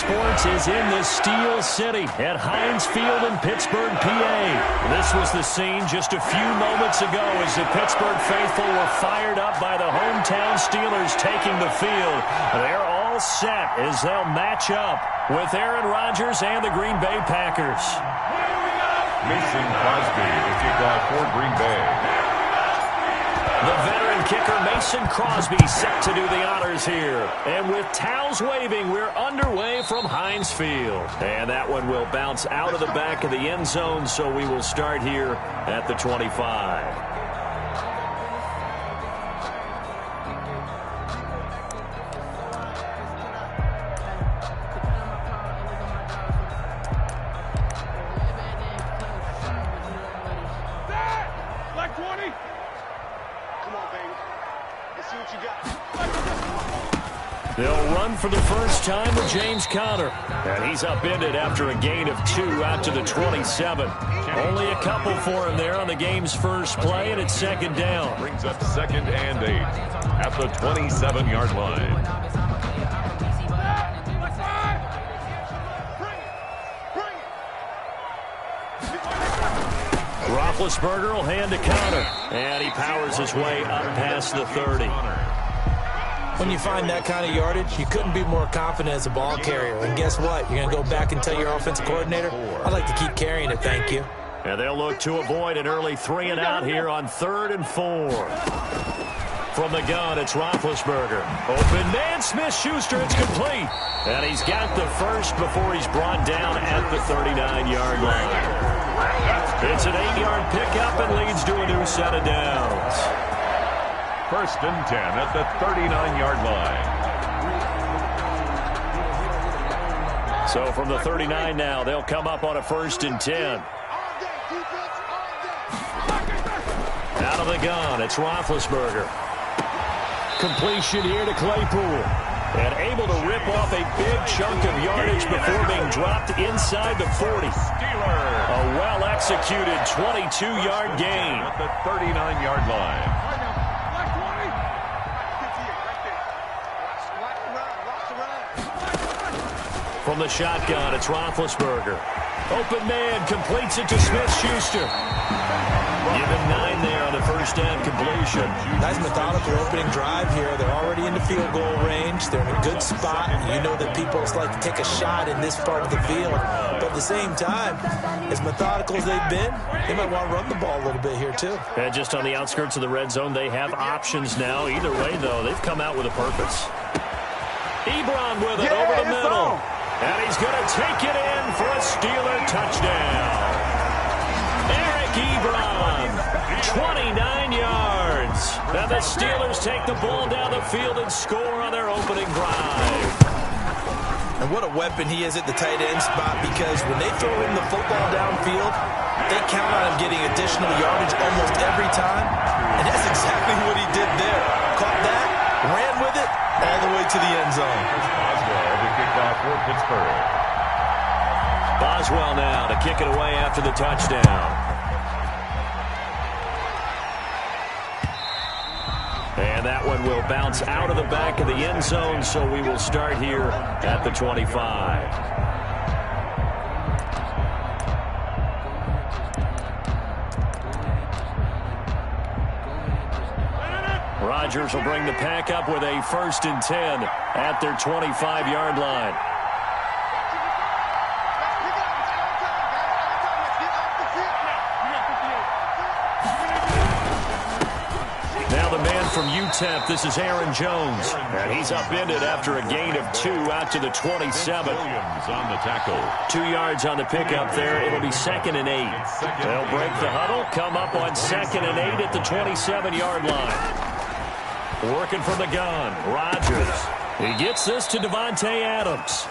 sports is in the Steel City at Heinz Field in Pittsburgh, PA. This was the scene just a few moments ago as the Pittsburgh faithful were fired up by the hometown Steelers taking the field. They're all set as they'll match up with Aaron Rodgers and the Green Bay Packers. Mason Crosby, the kickoff for Green Bay. The veteran kicker Mason Crosby set to do the honors here. And with towels waving, we're underway from Heinz Field. And that one will bounce out of the back of the end zone, so we will start here at the 25. They'll run for the first time with James Conner. And he's upended after a gain of 2 out to the 27. Only a couple for him there on the game's first play, and it's second down. Brings up 2nd and 8 at the 27-yard line. Roethlisberger will hand to Conner. And he powers his way up past the 30. When you find that kind of yardage, you couldn't be more confident as a ball carrier. And guess what? You're going to go back and tell your offensive coordinator, I'd like to keep carrying it, thank you. And they'll look to avoid an early 3 and out here on 3rd and 4. From the gun, it's Roethlisberger. Open man, Smith-Schuster, it's complete. And he's got the first before he's brought down at the 39-yard line. It's an 8-yard pickup and leads to a new set of downs. 1st and 10 at the 39-yard line. So from the 39 now, they'll come up on a 1st and 10. Out of the gun, it's Roethlisberger. Completion here to Claypool. And able to rip off a big chunk of yardage before being dropped inside the 40. A well-executed 22-yard gain. At the 39-yard line. From the shotgun, it's Roethlisberger. Open man, completes it to Smith-Schuster. Give him 9 there on the first down completion. Nice methodical opening drive here. They're already into field goal range. They're in a good spot. You know that people like to take a shot in this part of the field. But at the same time, as methodical as they've been, they might want to run the ball a little bit here too. And just on the outskirts of the red zone, they have options now. Either way, though, they've come out with a purpose. Ebron with it over the middle. And he's going to take it in for a Steeler touchdown. Eric Ebron, 29 yards. And the Steelers take the ball down the field and score on their opening drive. And what a weapon he is at the tight end spot, because when they throw him the football downfield, they count on him getting additional yardage almost every time. And that's exactly what he did there. Caught that, ran with it, all the way to the end zone. Boswell, the kickoff for Pittsburgh. Boswell now to kick it away after the touchdown. And that one will bounce out of the back of the end zone, so we will start here at the 25. Rodgers will bring the pack up with a 1st and 10 at their 25-yard line. Now the man from UTEP, this is Aaron Jones. And he's upended after a gain of 2 out to the 27. Williams on the tackle. 2 yards on the pickup there. It'll be 2nd and 8. They'll break the huddle, come up on 2nd and 8 at the 27-yard line. Working from the gun, Rodgers. He gets this to Devontae Adams.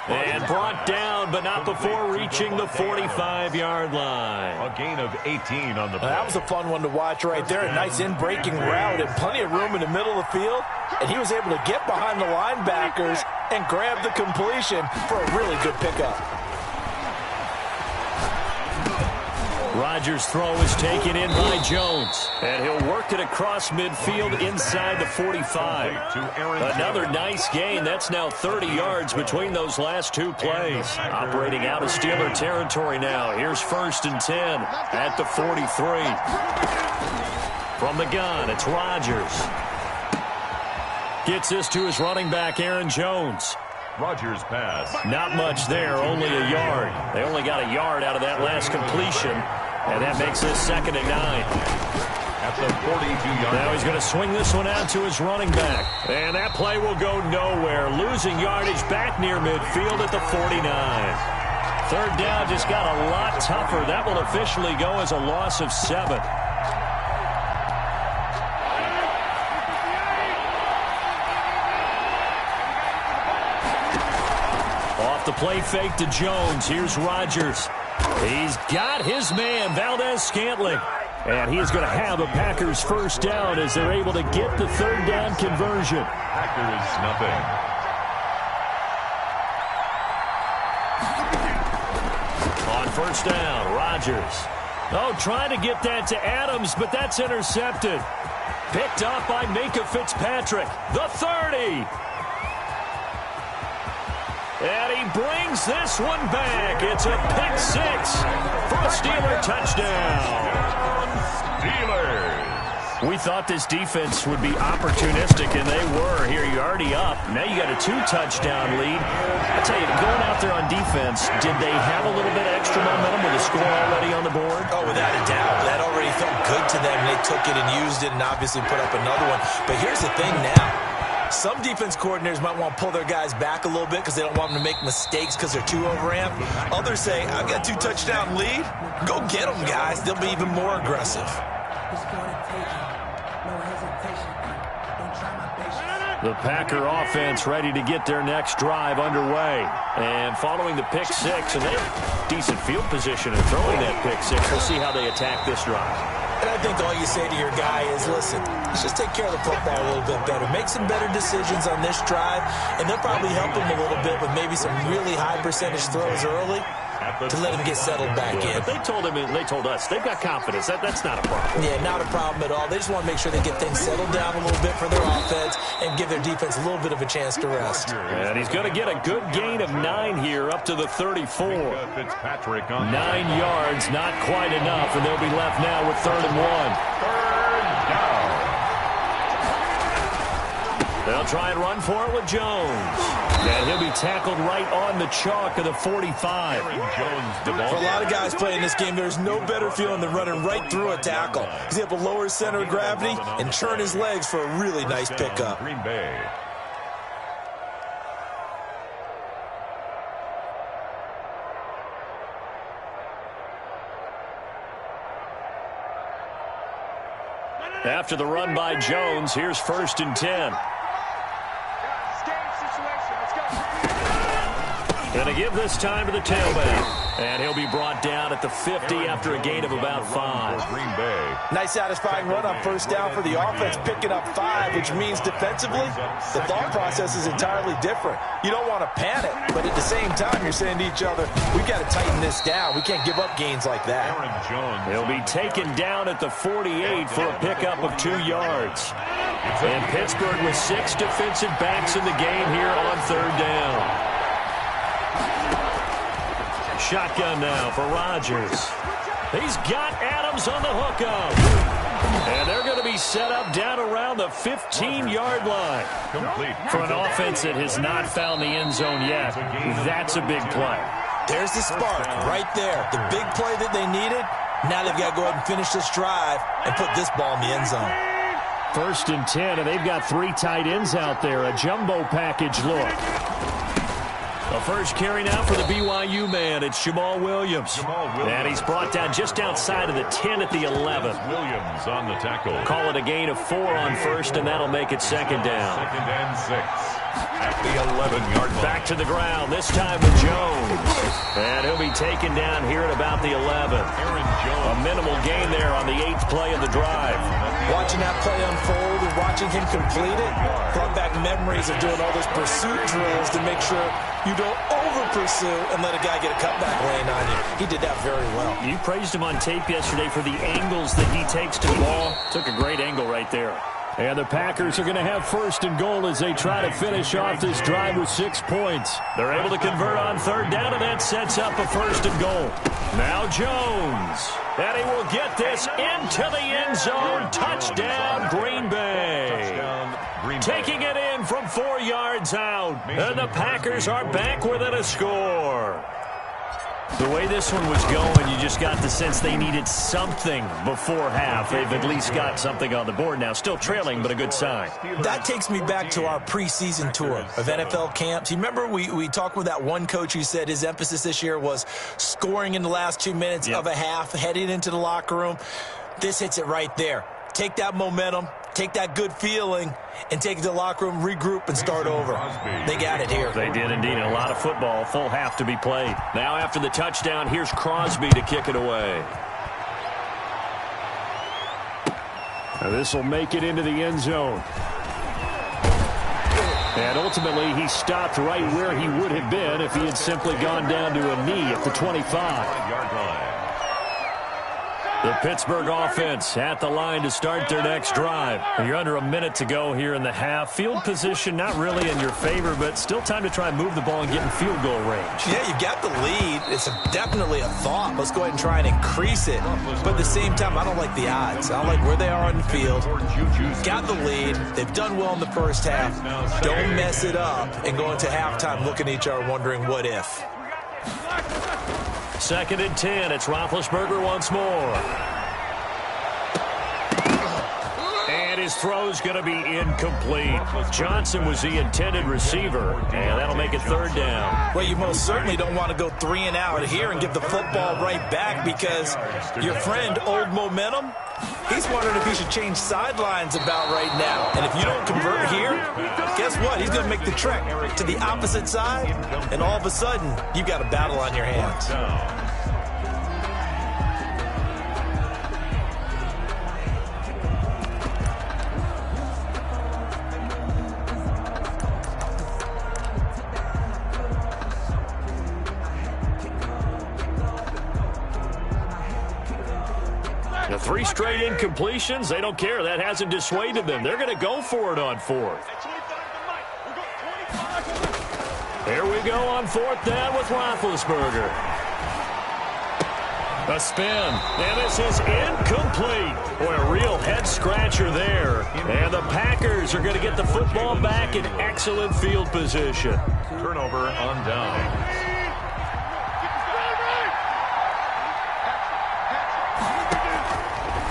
And brought down, but not before reaching the 45-yard line. A gain of 18 on the play. That was a fun one to watch right there. A nice in-breaking route and plenty of room in the middle of the field. And he was able to get behind the linebackers and grab the completion for a really good pickup. Rodgers' throw is taken in by Jones. And he'll work it across midfield inside the 45. Another nice gain. That's now 30 yards between those last two plays. Operating out of Steeler territory now. Here's 1st and 10 at the 43. From the gun, it's Rodgers. Gets this to his running back, Aaron Jones. Rodgers pass. Not much there, only a yard. They only got a yard out of that last completion, and that makes this 2nd and 9. At the 42-yard. Now he's going to swing this one out to his running back. And that play will go nowhere. Losing yardage back near midfield at the 49. 3rd down just got a lot tougher. That will officially go as a loss of 7. Off the play fake to Jones. Here's Rodgers. He's got his man, Valdez-Scantling. And he is going to have a Packers 1st down as they're able to get the 3rd down conversion. Packers nothing. On 1st down, Rodgers. Oh, trying to get that to Adams, but that's intercepted. Picked up by Minka Fitzpatrick. The 30. And he brings this one back. It's a pick 6 for a Steeler touchdown. Steelers. We thought this defense would be opportunistic, and they were. Here, you're already up. Now you got a 2-touchdown lead. I tell you, going out there on defense, did they have a little bit of extra momentum with the score already on the board? Oh, without a doubt. That already felt good to them. They took it and used it and obviously put up another one. But here's the thing now. Some defense coordinators might want to pull their guys back a little bit because they don't want them to make mistakes because they're too overamped. Others say, I've got a 2-touchdown lead. Go get them, guys. They'll be even more aggressive. The Packer offense ready to get their next drive underway. And following the pick 6, and they have decent field position and throwing that pick 6. We'll see how they attack this drive. And I think all you say to your guy is, listen, let's just take care of the football a little bit better. Make some better decisions on this drive, and they'll probably help him a little bit with maybe some really high percentage throws early to let him get settled back in. But they told him, and they told us, they've got confidence. That's not a problem. Yeah, not a problem at all. They just want to make sure they get things settled down a little bit for their offense and give their defense a little bit of a chance to rest. And he's going to get a good gain of 9 here up to the 34. 9 yards, not quite enough, and they'll be left now with 3rd and 1. 3rd down. They'll try and run for it with Jones. And he'll be tackled right on the chalk of the 45. Jones, the ball. For a lot of guys playing this game, there's no better feeling than running right through a tackle. He's able to lower his center of gravity and turn his legs for a really nice pickup. Green Bay. After the run by Jones, here's 1st and 10. Going to give this time to the tailback. And he'll be brought down at the 50 after a gain of about 5. Green Bay. Nice satisfying run on 1st down for the offense, picking up 5, which means defensively, the thought process is entirely different. You don't want to panic, but at the same time, you're saying to each other, we've got to tighten this down. We can't give up gains like that. Aaron Jones. He'll be taken down at the 48 for a pickup of 2 yards. And Pittsburgh with 6 defensive backs in the game here on 3rd down. Shotgun now for Rodgers. He's got Adams on the hookup. And they're going to be set up down around the 15-yard line. Complete. For an offense that has not found the end zone yet, that's a big play. There's the spark right there. The big play that they needed. Now they've got to go ahead and finish this drive and put this ball in the end zone. 1st and 10, and they've got 3 tight ends out there. A jumbo package look. The first carry now for the BYU man. It's Jamal Williams. And he's brought down just outside of the 10 at the 11. Williams on the tackle. Call it a gain of 4 on 1st, and that'll make it 2nd down. 2nd and 6. At the 11-yard line. Back to the ground, this time with Jones. And he'll be taken down here at about the 11. Aaron Jones. A minimal gain there on the 8th play of the drive. Watching that play unfold and watching him complete it brought back memories of doing all those pursuit drills to make sure you don't over-pursue and let a guy get a cutback lane on you. He did that very well. You praised him on tape yesterday for the angles that he takes to the ball. Took a great angle right there. And the Packers are going to have first and goal as they try to finish off this drive with 6 points. They're able to convert on third down, and that sets up a first and goal. Now Jones. And he will get this into the end zone. Touchdown, Green Bay. Taking it in from 4 yards out. And the Packers are back within a score. The way this one was going, you just got the sense they needed something before half. They've at least got something on the board now. Still trailing, but a good sign. That takes me back to our preseason tour of NFL camps. You remember we talked with that one coach who said his emphasis this year was scoring in the last 2 minutes of a half, heading into the locker room. This hits it right there. Take that momentum, take that good feeling, and take it to the locker room, regroup, and start over. They got it here. They did indeed. A lot of football, full half to be played. Now after the touchdown, here's Crosby to kick it away. Now this will make it into the end zone. And ultimately, he stopped right where he would have been if he had simply gone down to a knee at the 25-yard line. The Pittsburgh offense at the line to start their next drive. You're under a minute to go here in the half. Field position not really in your favor, but still time to try and move the ball and get in field goal range. Yeah, you got the lead. It's definitely a thought. Let's go ahead and try and increase it. But at the same time, I don't like the odds. I don't like where they are on the field. Got the lead. They've done well in the first half. Don't mess it up and go into halftime looking at each other wondering what if. 2nd and 10. It's Roethlisberger once more. And his throw's going to be incomplete. Johnson was the intended receiver, and that'll make it third down. Well, you most certainly don't want to go 3 and out here and give the football right back because your friend, Old Momentum, he's wondering if he should change sidelines about right now. And if you don't convert here, guess what? He's going to make the trek to the opposite side, and all of a sudden, you've got a battle on your hands. The 3 straight incompletions, they don't care. That hasn't dissuaded them. They're going to go for it on 4th. Here we go on 4th down with Roethlisberger. A spin, and this is incomplete. Boy, a real head-scratcher there. And the Packers are going to get the football back in excellent field position. Turnover on down.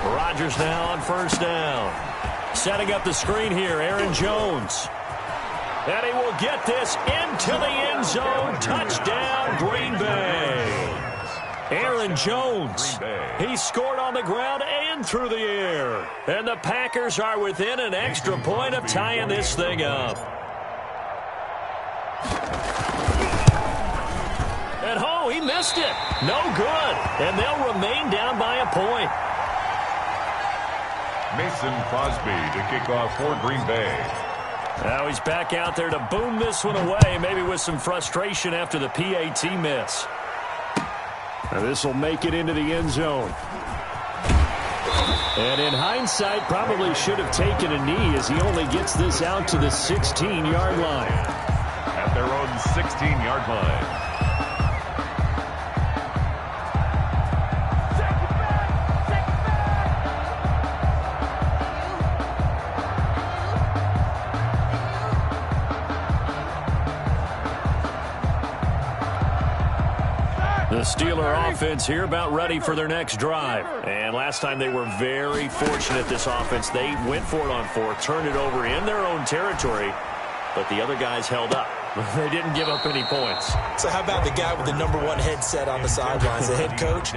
Rodgers now on 1st down. Setting up the screen here, Aaron Jones. And he will get this into the end zone. Touchdown, Green Bay. Aaron Jones. He scored on the ground and through the air. And the Packers are within an extra point of tying this thing up. And oh, he missed it. No good. And they'll remain down by a point. Mason Crosby to kick off for Green Bay. Now he's back out there to boom this one away, maybe with some frustration after the PAT miss. Now this will make it into the end zone. And in hindsight, probably should have taken a knee as he only gets this out to the 16-yard line. At their own 16-yard line. The Steeler offense here about ready for their next drive. And last time they were very fortunate, this offense. They went for it on 4th, turned it over in their own territory, but the other guys held up. They didn't give up any points. So how about the guy with the #1 headset on the sidelines, the head coach?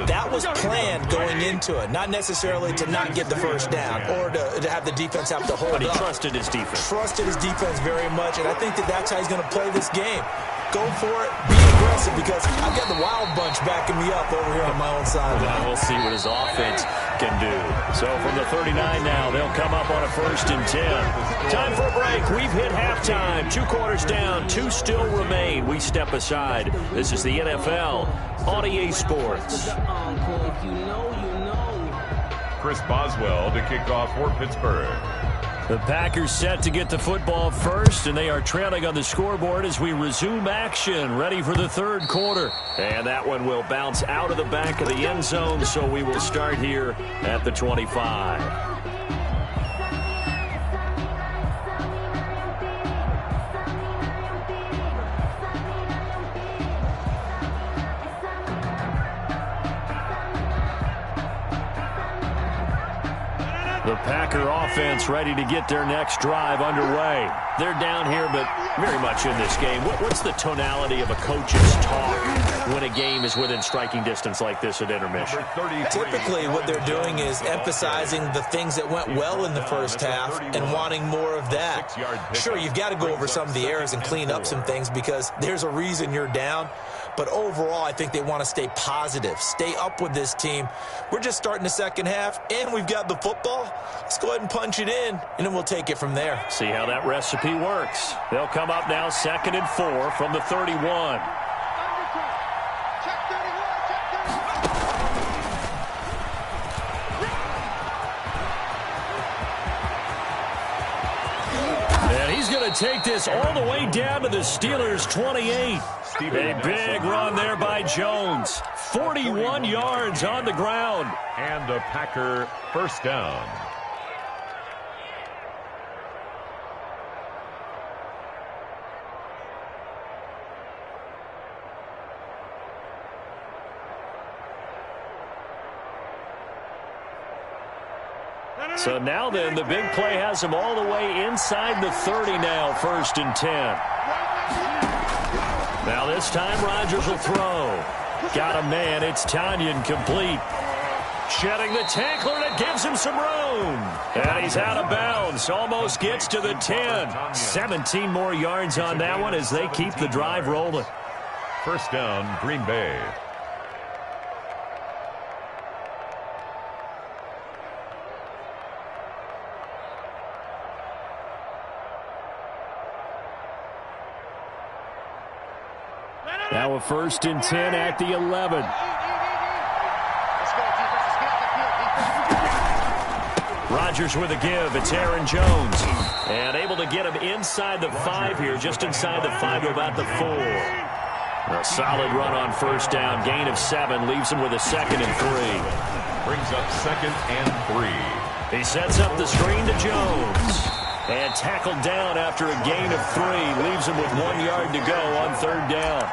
That was planned going into it, not necessarily to not get the first down or to have the defense have to hold up. But he trusted his defense. Trusted his defense very much, and I think that's how he's going to play this game. go for it, be aggressive, because I've got the wild bunch backing me up over here on my own side. Well, we'll see what his offense can do. So from the 39 now, they'll come up on a 1st and 10. Time for a break. We've hit halftime. 2 quarters down, 2 still remain. We step aside. This is the NFL on EA Sports. Chris Boswell to kick off for Pittsburgh. The Packers set to get the football first, and they are trailing on the scoreboard as we resume action, ready for the 3rd quarter. And that one will bounce out of the back of the end zone, so we will start here at the 25. The Packer offense ready to get their next drive underway. They're down here, but very much in this game. What's the tonality of a coach's talk when a game is within striking distance like this at intermission? Typically, what they're doing is emphasizing the things that went well in the first half and wanting more of that. Sure, you've got to go over some of the errors and clean up some things because there's a reason you're down. But overall, I think they want to stay positive, stay up with this team. We're just starting the second half, and we've got the football. Let's go ahead and punch it in, and then we'll take it from there. See how that recipe works. They'll come up now 2nd and 4 from the 31. And he's going to take this all the way down to the Steelers' 28. A big run there by Jones. 41 yards on the ground. And a Packer 1st down. So now then, the big play has him all the way inside the 30 now, 1st and 10. Now this time, Rodgers will throw. Got a man. It's Tanyan complete. Shedding the tackler, and it gives him some room. And he's out of bounds. Almost gets to the 10. 17 more yards on that one as they keep the drive rolling. 1st down, Green Bay. Now a 1st and 10 at the 11. Rodgers with a give. It's Aaron Jones. And able to get him inside the 5 here, just inside the 5 to about the 4. A solid run on 1st down. Gain of 7 leaves him with a 2nd and 3. Brings up 2nd and 3. He sets up the screen to Jones. And tackled down after a gain of 3. Leaves him with 1 yard to go on 3rd down.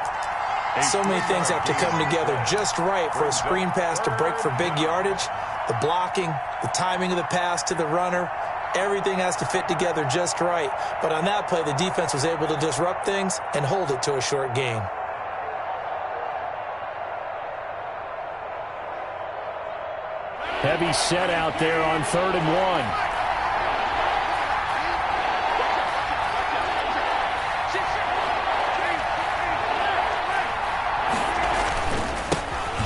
So many things have to come together just right for a screen pass to break for big yardage. The blocking, the timing of the pass to the runner, everything has to fit together just right. But on that play, the defense was able to disrupt things and hold it to a short gain. Heavy set out there on 3rd and 1.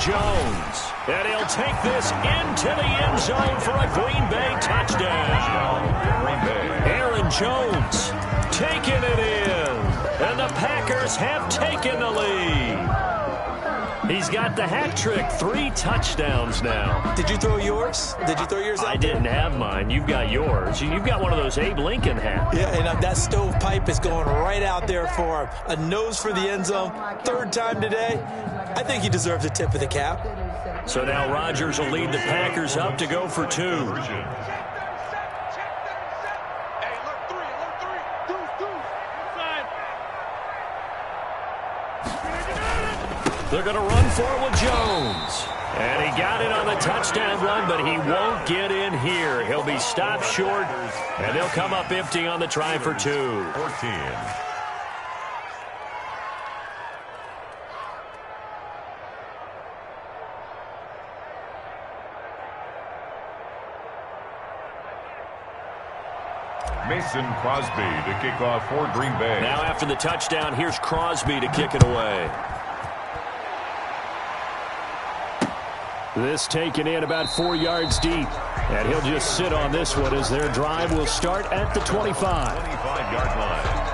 Jones, and he'll take this into the end zone for a Green Bay touchdown. Aaron Jones taking it in, and the Packers have taken the lead. He's got the hat trick, 3 touchdowns now. Did you throw yours? Did you throw yours out I didn't have mine. You've got yours. You've got one of those Abe Lincoln hats. Yeah, and that stovepipe is going right out there for him. A nose for the end zone, 3rd time today. I think he deserves a tip of the cap. So now Rodgers will lead the Packers up to go for 2. They're going to run for it with Jones. And he got it on the touchdown run, but he won't get in here. He'll be stopped short, and they'll come up empty on the try for 2. 14. Mason Crosby to kick off for Green Bay. Now after the touchdown, here's Crosby to kick it away. This taken in about 4 yards deep. And he'll just sit on this one as their drive will start at the 25. 25-yard line.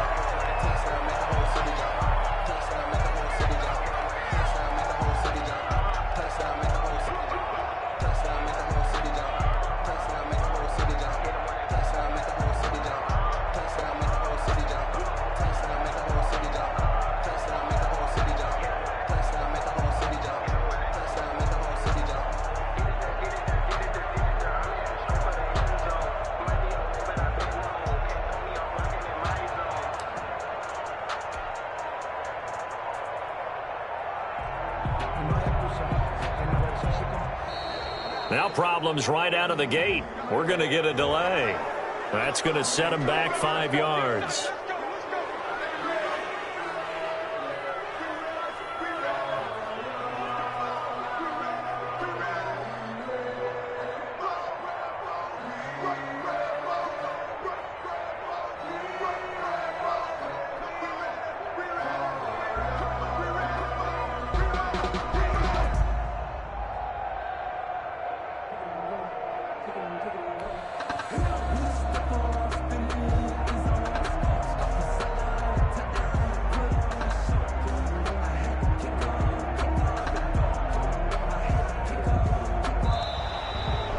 Now problems right out of the gate. We're going to get a delay. That's going to set him back 5 yards.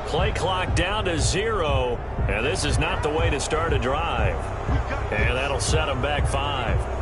Play clock down to 0, and this is not the way to start a drive. And that'll set them back 5.